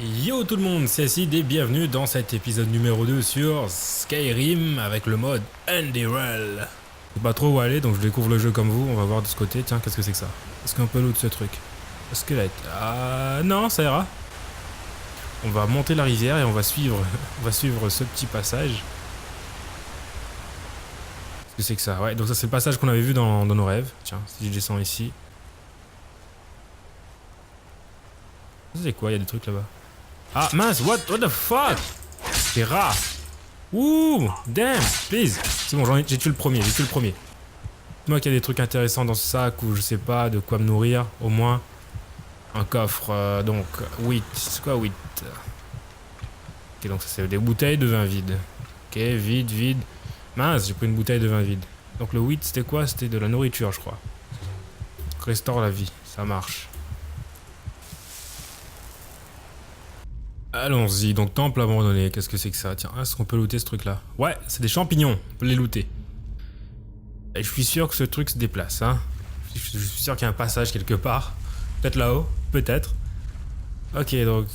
Yo tout le monde, c'est Acid et bienvenue dans cet épisode numéro 2 sur Skyrim avec le mode Enderal. Je sais pas trop où aller donc je découvre le jeu comme vous, on va voir de ce côté. Tiens, qu'est-ce que c'est que ça? Est-ce qu'on peut loot ce truc? Le squelette. Ah non, ça ira. On va monter la rivière et on va suivre ce petit passage. Qu'est-ce que c'est que ça? Ouais, donc ça c'est le passage qu'on avait vu dans nos rêves. Tiens, si je descends ici. C'est quoi? Il y a des trucs là-bas. Ah mince, what the fuck? C'est rare. Ouh, damn, please. C'est bon, j'ai tué le premier, Moi qu'il y a des trucs intéressants dans ce sac ou je sais pas de quoi me nourrir, au moins. Un coffre, donc, wheat. C'est quoi wheat? Ok, donc ça c'est des bouteilles de vin vide. Ok, vide. Mince, j'ai pris une bouteille de vin vide. Donc le wheat c'était quoi? C'était de la nourriture je crois. Restaure la vie, ça marche. Allons-y, donc temple abandonné, qu'est-ce que c'est que ça? Tiens, est-ce qu'on peut looter ce truc là? Ouais, c'est des champignons, on peut les looter. Et je suis sûr que ce truc se déplace, hein. Je suis sûr qu'il y a un passage quelque part. Peut-être là-haut, peut-être. Ok, donc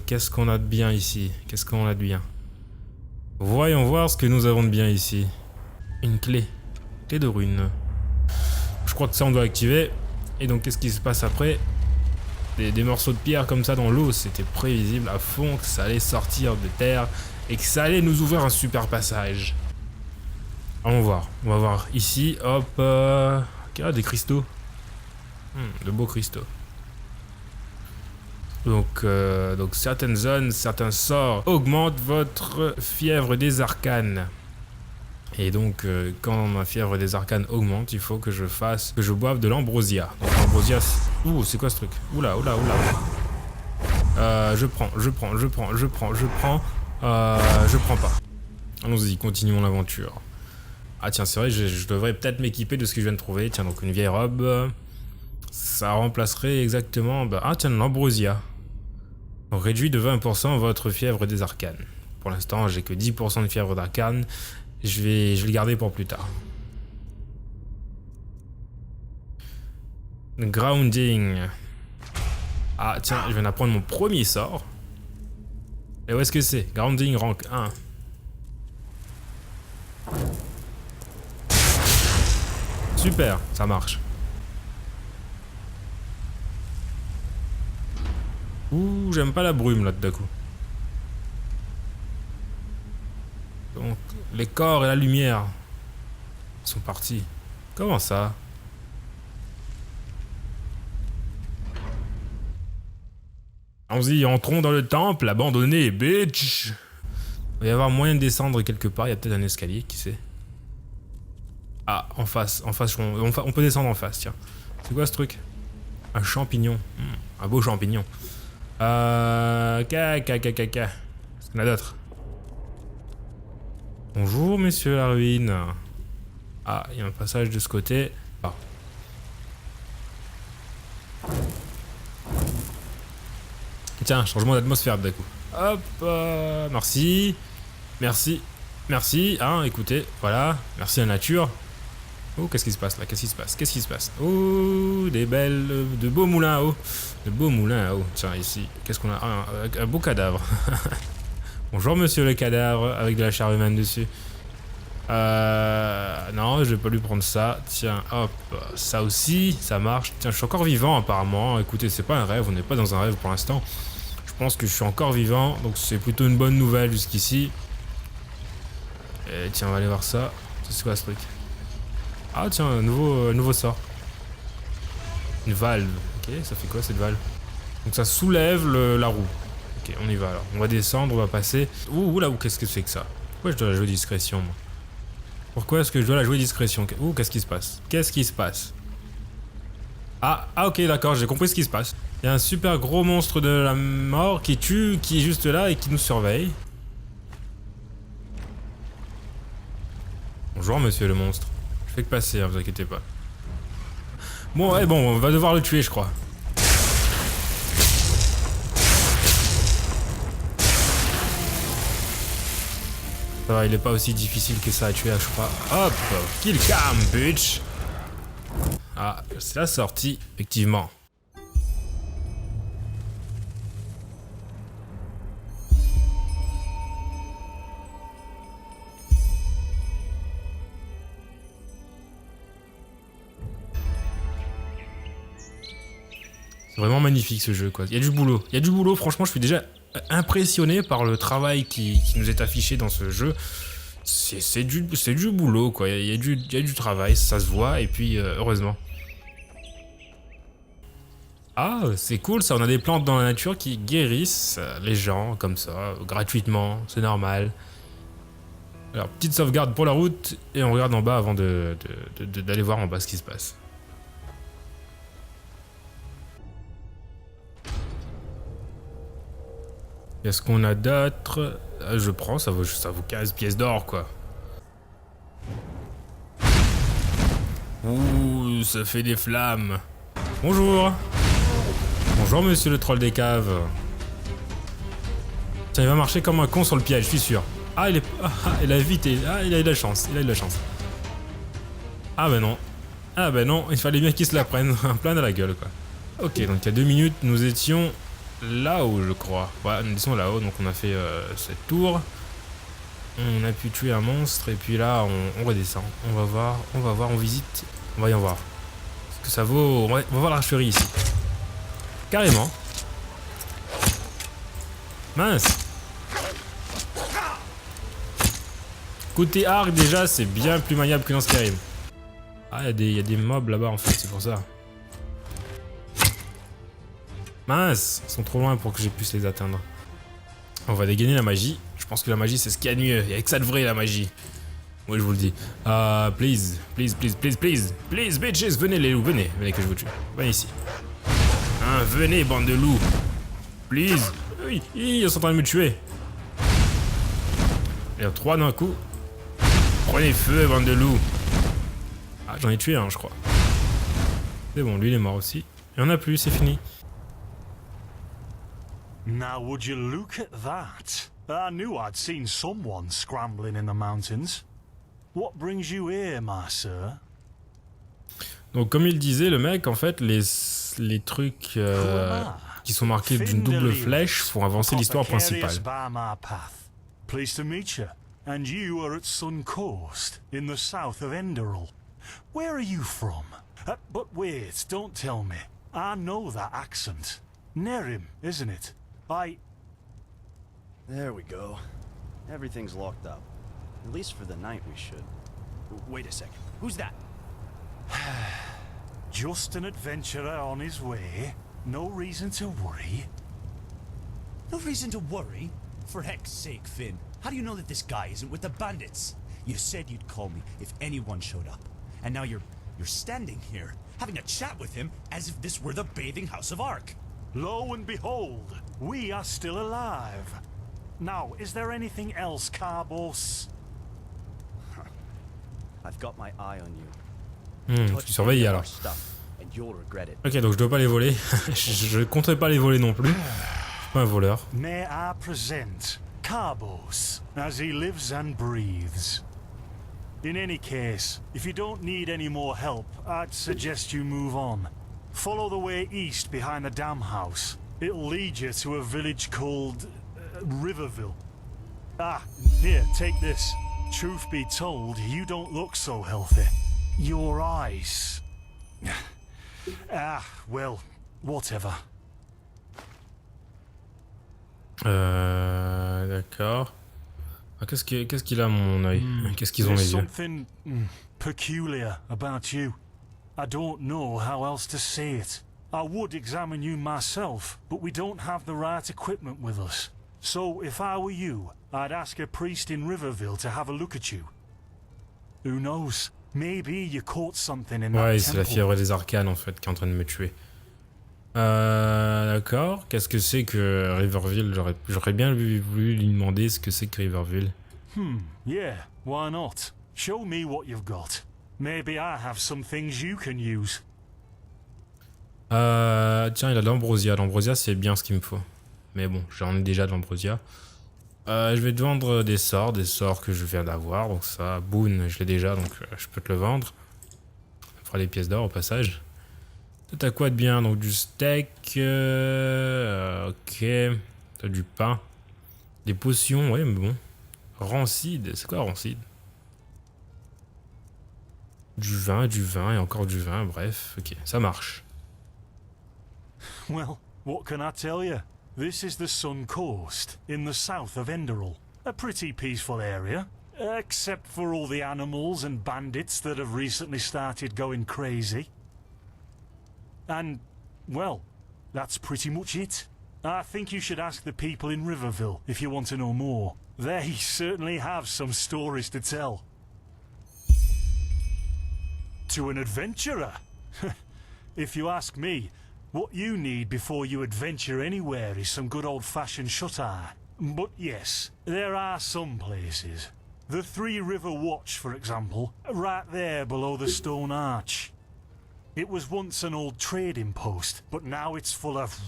qu'est-ce qu'on a de bien ici? Voyons voir ce que nous avons de bien ici. Une clé. Clé de rune. Je crois que ça on doit activer. Et donc qu'est-ce qui se passe après? Des morceaux de pierre comme ça dans l'eau, c'était prévisible à fond que ça allait sortir de terre et que ça allait nous ouvrir un super passage. On va voir ici, hop, des cristaux. De beaux cristaux. Donc certaines zones, certains sorts augmentent votre fièvre des arcanes. Et donc quand ma fièvre des arcanes augmente, il faut que je boive de l'ambrosia. Donc l'ambrosia, ouh, c'est quoi ce truc? Oula. Je prends pas. Allons-y, continuons l'aventure. Ah tiens, c'est vrai, je devrais peut-être m'équiper de ce que je viens de trouver. Tiens, donc une vieille robe. Ça remplacerait exactement... ah tiens, l'ambrosia. Donc réduit de 20% votre fièvre des arcanes. Pour l'instant, j'ai que 10% de fièvre d'arcane. Je vais le garder pour plus tard. Grounding. Ah tiens, je viens d'apprendre mon premier sort. Et où est-ce que c'est? Grounding rank 1. Super, ça marche. Ouh, j'aime pas la brume là d'un coup. Donc, les corps et la lumière sont partis. Comment ça? Allons-y, entrons dans le temple abandonné, bitch. Il va y avoir moyen de descendre quelque part, il y a peut-être un escalier, qui sait. Ah, en face, on peut descendre en face, tiens. C'est quoi ce truc? Un champignon. Un beau champignon. Qu'est-ce qu'on a d'autre? Bonjour, messieurs la ruine. Ah, il y a un passage de ce côté. Ah. Tiens, changement d'atmosphère d'un coup. Hop, merci. Hein, écoutez, voilà. Merci à la nature. Oh, qu'est-ce qui se passe là? Qu'est-ce qui se passe? Oh, de beaux moulins à eau. Tiens, ici, qu'est-ce qu'on a? Un beau cadavre. Bonjour monsieur le cadavre, avec de la chair humaine dessus. Non, je vais pas lui prendre ça. Tiens, hop, ça aussi, ça marche. Tiens, je suis encore vivant apparemment. Écoutez, c'est pas un rêve, on n'est pas dans un rêve pour l'instant. Je pense que je suis encore vivant, donc c'est plutôt une bonne nouvelle jusqu'ici. Et tiens, on va aller voir ça. C'est quoi ce truc? Ah tiens, un nouveau sort. Une valve. Ok, ça fait quoi cette valve? Donc ça soulève la roue. Ok, on y va alors. On va descendre, on va passer. Ouh, qu'est-ce que c'est que ça? Pourquoi je dois la jouer discrétion, moi? Pourquoi est-ce que je dois la jouer discrétion? Ouh, qu'est-ce qui se passe? Ah, ok, d'accord, j'ai compris ce qui se passe. Il y a un super gros monstre de la mort qui est juste là et qui nous surveille. Bonjour, monsieur le monstre. Je fais que passer, hein, vous inquiétez pas. Bon, ouais, on va devoir le tuer, je crois. Ça va, il est pas aussi difficile que ça à tuer, je crois. Hop, kill cam, bitch. Ah, c'est la sortie, effectivement. Vraiment magnifique ce jeu, quoi. Il y a du boulot. Il y a du boulot, franchement, je suis déjà impressionné par le travail qui nous est affiché dans ce jeu. C'est du boulot, quoi. Il y a du travail, ça se voit, et puis heureusement. Ah, c'est cool ça, on a des plantes dans la nature qui guérissent les gens, comme ça, gratuitement, c'est normal. Alors, petite sauvegarde pour la route, et on regarde en bas avant d'aller voir en bas ce qui se passe. Qu'est-ce qu'on a d'autre? Je prends, ça vaut 15 pièces d'or, quoi. Ouh, ça fait des flammes. Bonjour. Bonjour, monsieur le troll des caves. Tiens, il va marcher comme un con sur le piège, je suis sûr. Ah, il a vite, il a eu de la chance, il a eu de la chance. Ah ben non. Ah ben non, il fallait bien qu'il se la prenne, plein à la gueule, quoi. Ok, donc il y a 2 minutes, nous étions là-haut, je crois. Ouais, nous étions là-haut, donc on a fait cette tour. On a pu tuer un monstre, et puis là, on redescend. On va voir, on visite. On va y en voir. Ce que ça vaut... On va voir l'archerie ici. Carrément. Mince. Côté arc, déjà, c'est bien plus maniable que dans Skyrim. Ah, il y a des mobs là-bas, en fait, c'est pour ça. Mince. Ils sont trop loin pour que j'ai puisse les atteindre. On va dégainer la magie. Je pense que la magie, c'est ce qu'il y a de mieux. Il y a que ça de vrai, la magie. Oui, je vous le dis. Please, bitches, venez les loups, venez que je vous tue. Venez ici. Hein, venez, bande de loups. Please. Oui, ils sont en train de me tuer. Il y a 3 d'un coup. Prenez feu, bande de loups. Ah, j'en ai tué un, je crois. C'est bon, lui, il est mort aussi. Il y en a plus, c'est fini. Now would you look at that? I knew I'd seen someone scrambling in the mountains. What brings you here, my sir? Donc, comme il disait, le mec, en fait, les trucs qui sont marqués d'une double flèche font avancer l'histoire principale. Pleased to meet you. And you are at Sun Coast, in the south of Enderal. Where are you from? But wait, don't tell me. I know that accent. Nerim, isn't it? There we go. Everything's locked up. At least for the night we should. Wait a second. Who's that? Just an adventurer on his way. No reason to worry. No reason to worry? For heck's sake, Finn. How do you know that this guy isn't with the bandits? You said you'd call me if anyone showed up. And now you're standing here, having a chat with him as if this were the bathing house of Ark. Lo and behold, we are still alive. Now, is there anything else, Carbos? I've got my eye on you. Tu surveilles alors. Ok, donc je dois pas les voler. Je compterai pas les voler non plus. Je suis pas un voleur. May I present Carbos, as he lives and breathes. In any case, if you don't need any more help, I'd suggest you move on. Follow the way east behind the dam house. It'll lead you to a village called Riverville. Ah, here, take this. Truth be told, you don't look so healthy. Your eyes... well, whatever. D'accord. Ah, qu'est-ce qu'il a mon œil? Qu'est-ce qu'ils ont mes yeux? Something peculiar about you. I don't know how else to say it. I would examine you myself, but we don't have the right equipment with us. So, if I were you, I'd ask a priest in Riverville to have a look at you. Who knows? Maybe you caught something in that Ouais, c'est la temple. fièvre des arcanes en fait qui est en train de me tuer. D'accord. Qu'est-ce que c'est que Riverville? J'aurais bien voulu lui demander ce que c'est que Riverville. Yeah, why not? Show me what you've got. Maybe I have some things you can use. Tiens, il a de l'ambrosia. L'ambrosia, c'est bien ce qu'il me faut. Mais bon, j'en ai déjà de l'ambrosia. Je vais te vendre des sorts que je viens d'avoir. Donc ça, Boon, je l'ai déjà, donc je peux te le vendre. Ça fera des pièces d'or au passage. T'as quoi de bien? Donc du steak. Ok. T'as du pain. Des potions, ouais, mais bon. Rancide, c'est quoi rancide? Du vin et encore du vin, bref. Ok, ça marche. Well, what can I tell you? This is the Sun Coast, in the south of Enderal. A pretty peaceful area, except for all the animals and bandits that have recently started going crazy. And, well, that's pretty much it. I think you should ask the people in Riverville if you want to know more. They certainly have some stories to tell. To an adventurer? If you ask me, what you need before you adventure anywhere is some good old-fashioned shut-eye. But yes, there are some places. The Three River Watch, for example, right there below the stone arch. It was once an old trading post, but now it's full of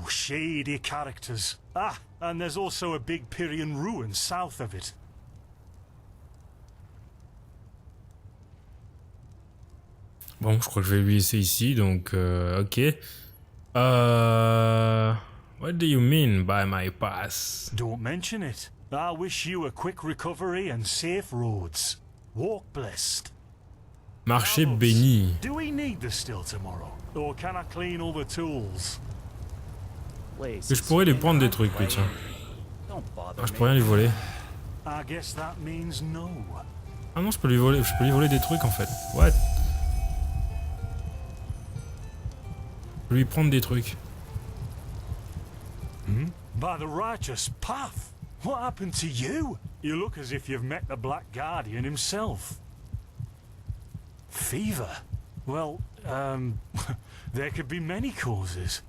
shady characters. Ah, and there's also a big Pyrian ruin south of it. Bon, je crois que je vais lui laisser ici, donc ok. What do you mean by my pass? Don't mention it. I wish you a quick recovery and safe roads. Walk blessed. Marché Carlos, béni. do we need the still tomorrow? Or can I clean all the tools? Que je pourrais lui prendre des trucs, lui, tiens. Ah, je peux rien lui voler. I guess that means no. Ah non, je peux lui voler des trucs en fait. What? Je peux lui prendre des trucs. By the righteous path. What happened to you? You look as if you've met the Black Guardian himself. Fever? Well, there could be many causes.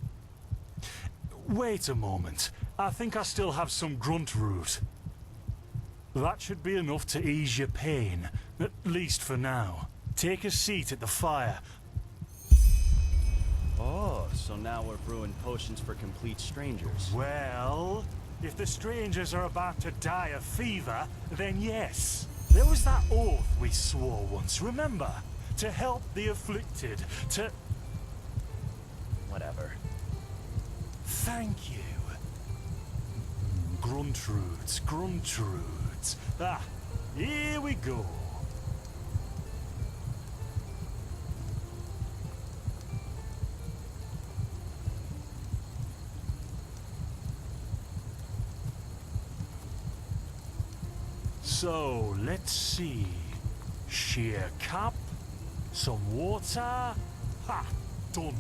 Wait a moment. I think I still have some grunt root. That should be enough to ease your pain, at least for now. Take a seat at the fire. Oh, so now we're brewing potions for complete strangers. Well, if the strangers are about to die of fever, then yes. There was that oath we swore once, remember? To help the afflicted, to... Whatever. Thank you. Gruntroods, Gruntroods. Ah, here we go. So, let's see. Sheer cap, some water. Ha! Done.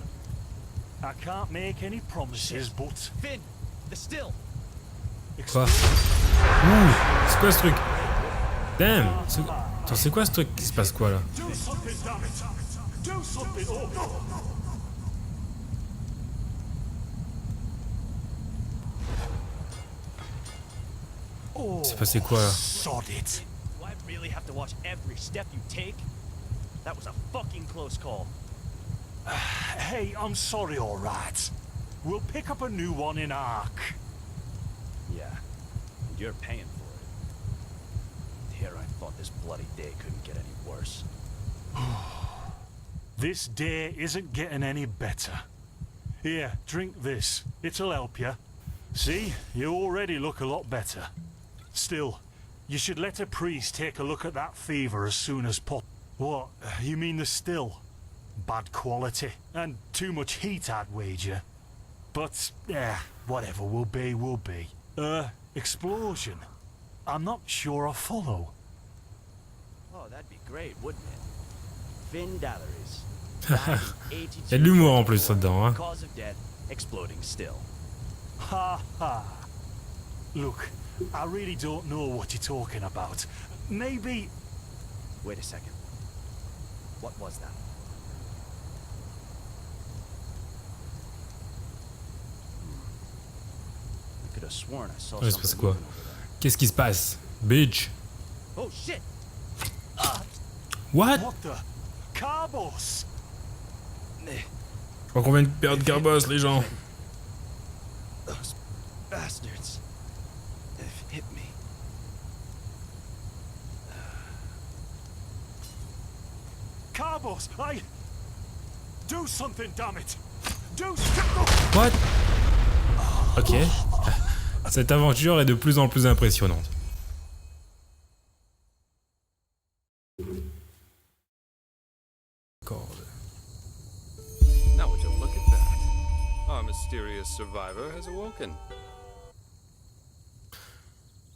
I can't make any promises, but... Finn! The still! Quoi? Ouh! C'est quoi ce truc? Damn! Attends, c'est quoi ce truc? Il se passe quoi là? Do something, damn it! Do something! Oh! C'est passé quoi là? Sod it! Do I really have to watch every step you take? That was a fucking close call. Hey, I'm sorry, all right. We'll pick up a new one in Ark. Yeah, and you're paying for it. Here I thought this bloody day couldn't get any worse. This day isn't getting any better. Here, drink this. It'll help you. See, you already look a lot better. Still, you should let a priest take a look at that fever as soon as possible. What, you mean the still? Bad quality, and too much heat, I'd wager. But, whatever will be, will be. Explosion? I'm not sure I follow. Oh, that'd be great, wouldn't it? Finn Dallery's. Il y a de l'humour en plus là-dedans, hein. Cause of death, exploding still. Ha ha. Look, I really don't know what you're talking about. Maybe... Wait a second. What was that? I could have sworn I saw Ouais, il se passe something quoi? moving over there. Qu'est-ce qui se passe? Bitch! Oh shit! What? What the... Carbos! Je crois qu'on vient de perdre Carbos, les gens. Those bastards have hit me. Carbos, do something, damn it! Do something! What? Ok. Cette aventure est de plus en plus impressionnante. Now would you look at that? mysterious survivor has awoken.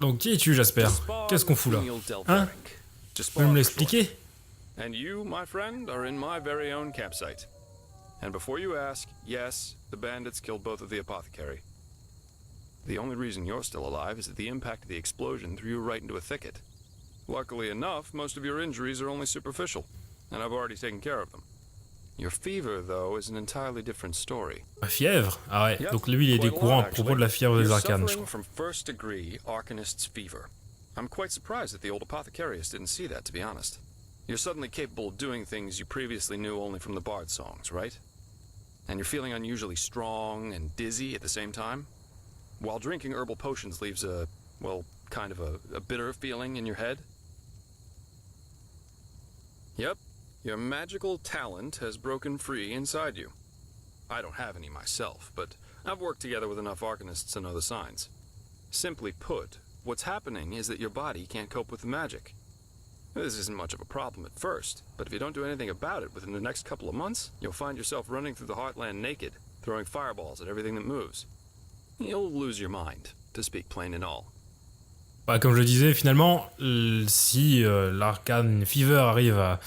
Donc qui es-tu, Jasper? Qu'est-ce qu'on fout là? Hein? Tu peux me l'expliquer? And you, my friend, are in my very own campsite. And before you ask, yes, the bandits killed both of the apothecary. The only reason you're still alive is that the impact of the explosion threw you right into a thicket. Luckily enough, most of your injuries are only superficial, and I've already taken care of them. Your fever, though, is an entirely different story. La fièvre? Ah ouais, donc lui il est des courants à propos de la fièvre des arcanes, je crois. From first degree Arcanist's fever. I'm quite surprised that the old apothecarius didn't see that, to be honest. You're suddenly capable of doing things you previously knew only from the bard songs, right? And you're feeling unusually strong and dizzy at the same time? While drinking herbal potions leaves a, well, kind of a bitter feeling in your head? Yep, your magical talent has broken free inside you. I don't have any myself, but I've worked together with enough arcanists to know the signs. Simply put, what's happening is that your body can't cope with the magic. This isn't much of a problem at first, but if you don't do anything about it within the next couple of months, you'll find yourself running through the heartland naked, throwing fireballs at everything that moves. You'll lose your mind, to speak plain and all. Bah, comme je le disais, finalement, si l'arcane fever arrive à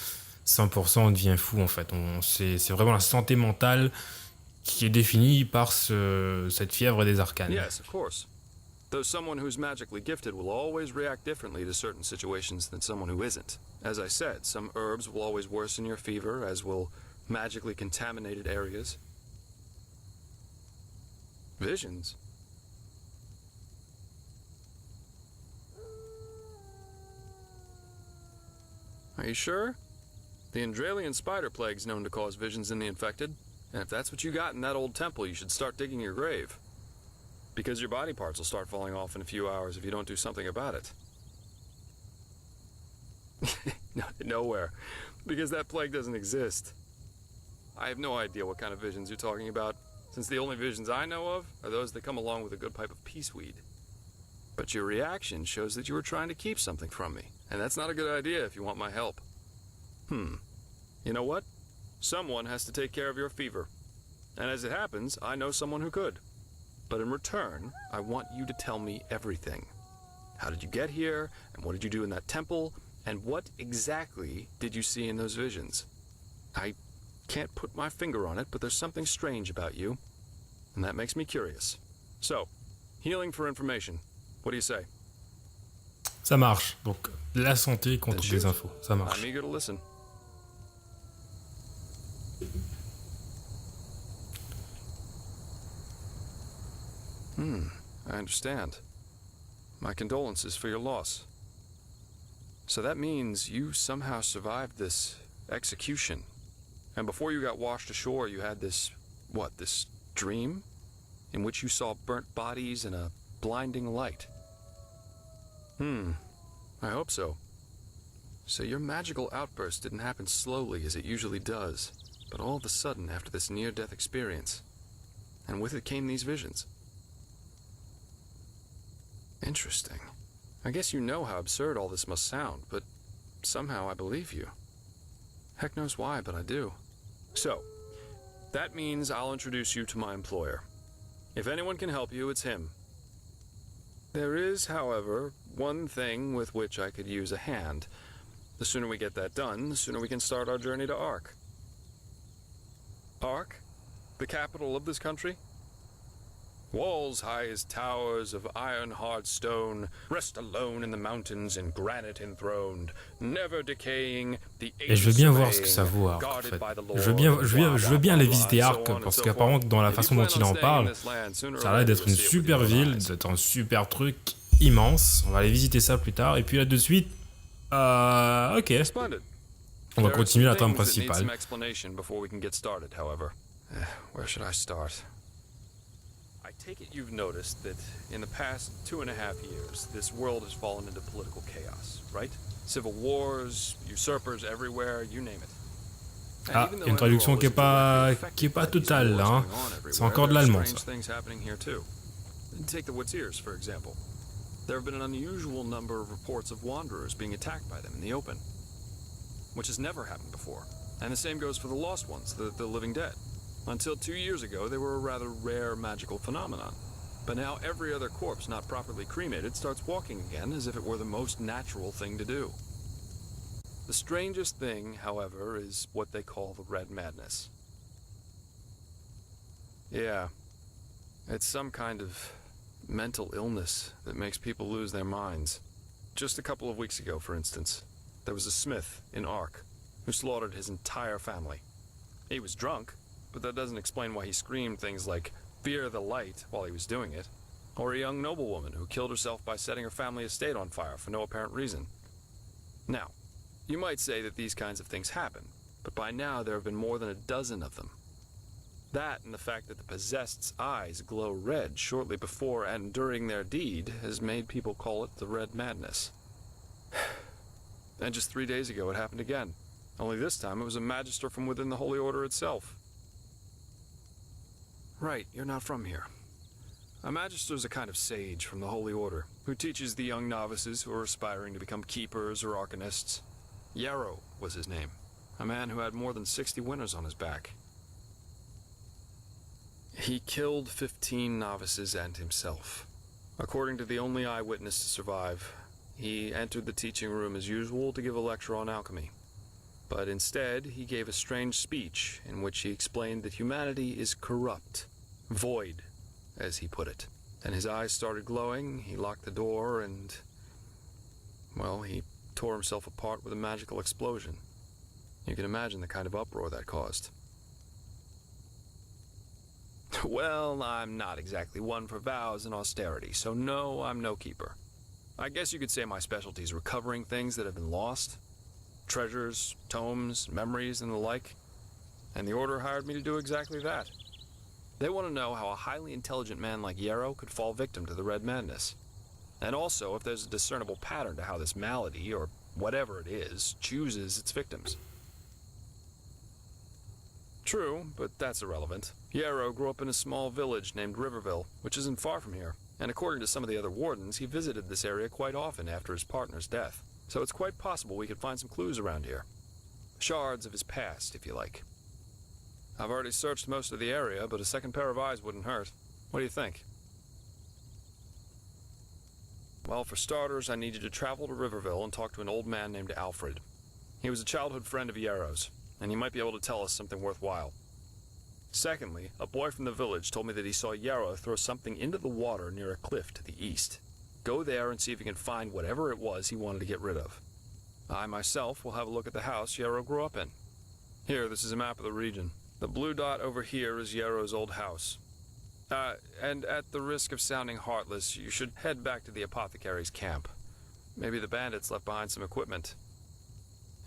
100%, on devient fou en fait. C'est vraiment la santé mentale qui est définie par cette fièvre des arcanes. Yes, of course. Though someone who's magically gifted will always react differently to certain situations than someone who isn't. As I said, some herbs will always worsen your fever, as will magically contaminated areas. Visions? Are you sure? The Enderalian spider plague's known to cause visions in the infected, and if that's what you got in that old temple, you should start digging your grave. Because your body parts will start falling off in a few hours if you don't do something about it. No, nowhere. Because that plague doesn't exist. I have no idea what kind of visions you're talking about, since the only visions I know of are those that come along with a good pipe of peaceweed. But your reaction shows that you were trying to keep something from me, and that's not a good idea if you want my help. You know what? Someone has to take care of your fever. And as it happens, I know someone who could. But in return, I want you to tell me everything. How did you get here? And what did you do in that temple? And what exactly did you see in those visions? I can't put my finger on it, but there's something strange about you. And that makes me curious. So, healing for information. What do you say? Ça marche. Donc, la santé contre des infos. Ça marche. I'm eager to listen. I understand. My condolences for your loss. So that means you somehow survived this execution. And before you got washed ashore, you had this, this dream? In which you saw burnt bodies and a blinding light. I hope so. So your magical outburst didn't happen slowly as it usually does, but all of a sudden after this near-death experience. And with it came these visions. Interesting. I guess you know how absurd all this must sound, but somehow I believe you. Heck knows why, but I do. So, that means I'll introduce you to my employer. If anyone can help you, it's him. There is, however, one thing with which I could use a hand. The sooner we get that done, the sooner we can start our journey to Ark. Ark? The capital of this country? Walls high as towers of iron-hard stone, rest alone in the mountains in granite enthroned, never decaying, the Et je veux bien voir ce que ça vaut, Ark, en fait. Je veux bien aller visiter Ark, parce qu'apparemment, dans la façon dont il en parle, ça a l'air d'être une super ville, d'être un super truc immense. On va aller visiter ça plus tard. Et puis là, de suite, ok. On va continuer la trame principale. Where should I start? I take it you've noticed that in the past 2.5 years, this world has fallen into political chaos, right? Civil wars, usurpers everywhere, you name it. Ah, il y a une traduction qui est pas totale là, hein. C'est encore de l'allemand ça. Take the Woods, for example. There have been an unusual number of reports of wanderers being attacked by them in the open, which has never happened before. And the same goes for the lost ones, the living dead. Until 2 years ago, they were a rather rare magical phenomenon. But now every other corpse not properly cremated starts walking again as if it were the most natural thing to do. The strangest thing, however, is what they call the Red Madness. Yeah, it's some kind of mental illness that makes people lose their minds. Just a couple of weeks ago, for instance, there was a smith in Ark who slaughtered his entire family. He was drunk, but that doesn't explain why he screamed things like, "Fear the light," while he was doing it. Or a young noblewoman who killed herself by setting her family estate on fire for no apparent reason. Now, you might say that these kinds of things happen, but by now there have been more than a dozen of them. That and the fact that the possessed's eyes glow red shortly before and during their deed has made people call it the Red Madness. And just 3 days ago it happened again. Only this time it was a magister from within the Holy Order itself. Right, you're not from here. A magister is a kind of sage from the Holy Order who teaches the young novices who are aspiring to become keepers or arcanists. Yarrow was his name, a man who had more than 60 winners on his back. He killed 15 novices and himself. According to the only eyewitness to survive, he entered the teaching room as usual to give a lecture on alchemy. But instead, he gave a strange speech in which he explained that humanity is corrupt, void, as he put it. And his eyes started glowing, he locked the door, and, well, he tore himself apart with a magical explosion. You can imagine the kind of uproar that caused. Well, I'm not exactly one for vows and austerity, so no, I'm no keeper. I guess you could say my specialty is recovering things that have been lost. Treasures, tomes, memories, and the like. And the Order hired me to do exactly that. They want to know how a highly intelligent man like Yarrow could fall victim to the Red Madness. And also if there's a discernible pattern to how this malady, or whatever it is, chooses its victims. True, but that's irrelevant. Yarrow grew up in a small village named Riverville, which isn't far from here. And according to some of the other wardens, he visited this area quite often after his partner's death. So it's quite possible we could find some clues around here. Shards of his past, if you like. I've already searched most of the area, but a second pair of eyes wouldn't hurt. What do you think? Well, for starters, I need you to travel to Riverville and talk to an old man named Alfred. He was a childhood friend of Yarrow's, and he might be able to tell us something worthwhile. Secondly, a boy from the village told me that he saw Yarrow throw something into the water near a cliff to the east. Go there and see if you can find whatever it was he wanted to get rid of. I myself will have a look at the house Yarrow grew up in. Here, this is a map of the region. The blue dot over here is Yarrow's old house. And at the risk of sounding heartless, you should head back to the apothecary's camp. Maybe the bandits left behind some equipment.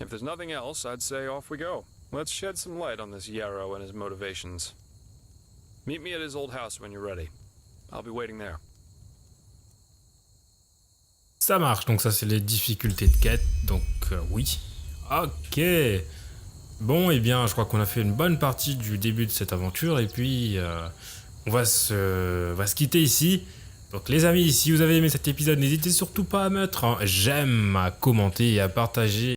If there's nothing else, I'd say off we go. Let's shed some light on this Yarrow and his motivations. Meet me at his old house when you're ready. I'll be waiting there. Ça marche, donc ça c'est les difficultés de quête, donc oui. Ok. Bon, et bien je crois qu'on a fait une bonne partie du début de cette aventure, et puis on va se quitter ici. Donc les amis, si vous avez aimé cet épisode, n'hésitez surtout pas à mettre un j'aime, à commenter et à partager.